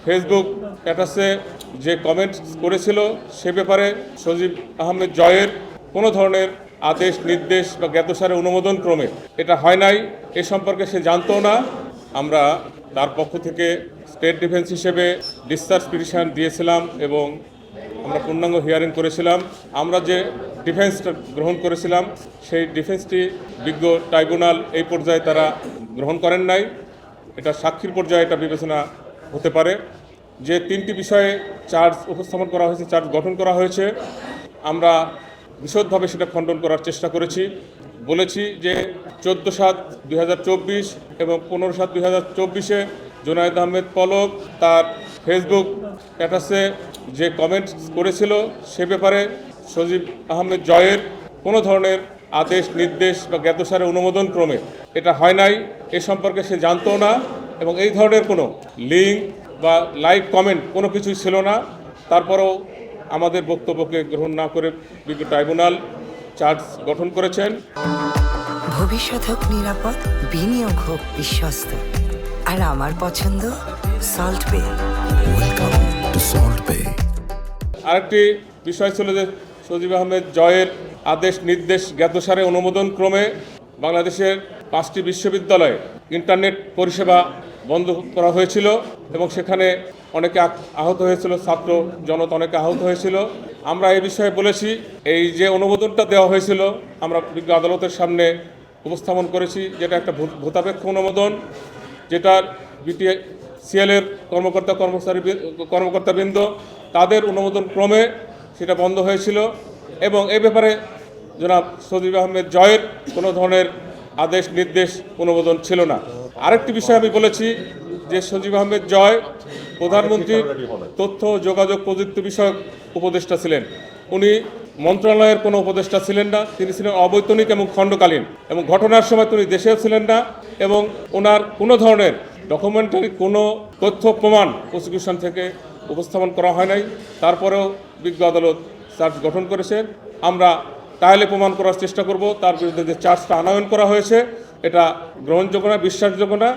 Facebook স্ট্যাটাসে যে comment করেছিল সে ব্যাপারে সজীব আহমেদ জয়ের কোনো ধরনের আদেশ নির্দেশ বা জ্ঞাতসারে অনুমোদন ক্রমে এটা হয় নাই, এ সম্পর্কে সে জানতো না। আমরা তার পক্ষ থেকে স্টেট ডিফেন্স হিসেবে ডিসচার্জ পিটিশন দিয়েছিলাম এবং আমরা পূর্ণাঙ্গ হিয়ারিং করেছিলাম। আমরা যে ডিফেন্সটা গ্রহণ করেছিলাম সেই ডিফেন্সটি বিজ্ঞ ট্রাইব্যুনাল এই পর্যায়ে তারা গ্রহণ করেন নাই। এটা সাক্ষীর পর্যায়ে এটা বিবেচনা হতে পারে। যে তিনটি বিষয়ে চার্জ উপস্থাপন করা হয়েছে, চার্জ গঠন করা হয়েছে, আমরা বিশদভাবে সেটা খণ্ডন করার চেষ্টা করেছি। বলেছি যে 14/7/2024 এবং 15/7/2024 জুনায়েদ আহমেদ পলক তার ফেসবুক স্ট্যাটাসে যে কমেন্ট করেছিল সে ব্যাপারে সজীব আহমেদ জয়ের কোনো ধরনের আদেশ নির্দেশ বা জ্ঞাতসারে অনুমোদন ক্রমে এটা হয় নাই, এ সম্পর্কে সে জানতো না এবং এই ধরনের কোনো লিঙ্ক বা লাইক কমেন্ট কোনো কিছুই ছিল না। তারপরেও আমাদের বক্তব্যকে গ্রহণ না করে বিজ্ঞ ট্রাইব্যুনাল চার্জ গঠন করেছেন। ভবিষ্যৎ হোক নিরাপদ, বিনিয়োগ হোক বিশ্বস্ত, আর আমার পছন্দ সল্ট বে। ওয়েলকাম টু সল্ট বে। আরেকটি বিষয় ছিল যে সজীব আহমেদ জয়ের আদেশ নির্দেশ জ্ঞাতসারে অনুমোদন ক্রমে বাংলাদেশের 5টি বিশ্ববিদ্যালয়ে ইন্টারনেট পরিষেবা বন্ধ করা হয়েছিল এবং সেখানে অনেকে আহত হয়েছিল, ছাত্র জনতা অনেকে আহত হয়েছিল। আমরা এই বিষয়ে বলেছি, এই যে অনুমোদনটা দেওয়া হয়েছিল আমরা বিজ্ঞ আদালতের সামনে উপস্থাপন করেছি, যেটা একটা ভূতাপেক্ষ অনুমোদন, যেটার বিটিসিএলের কর্মকর্তাবৃন্দ তাদের অনুমোদন ক্রমে সেটা বন্ধ হয়েছিল এবং এই ব্যাপারে জনাব সজীব আহমেদ জয়ের কোনো ধরনের আদেশ নির্দেশ অনুমোদন ছিল না। আরেকটি বিষয় আমি বলেছি যে সজীব আহমেদ জয় প্রধানমন্ত্রীর তথ্য যোগাযোগ প্রযুক্তি বিষয়ক উপদেষ্টা ছিলেন। উনি মন্ত্রণালয়ের কোনো উপদেষ্টা ছিলেন না, তিনি ছিলেন অবৈতনিক এবং খণ্ডকালীন, এবং ঘটনার সময় তিনি দেশেও ছিলেন না এবং ওনার কোনো ধরনের ডকুমেন্টারি কোনো তথ্য প্রমাণ প্রসিকিউশন থেকে উপস্থাপন করা হয় নাই। তারপরেও বিজ্ঞ আদালত চার্জ গঠন করেছেন। আমরা তাহলে প্রমাণ করার চেষ্টা করব তার বিরুদ্ধে যে চার্জটা আনয়ন করা হয়েছে এটা গ্রহণযোগ্য না, বিশ্বাসযোগ্য না।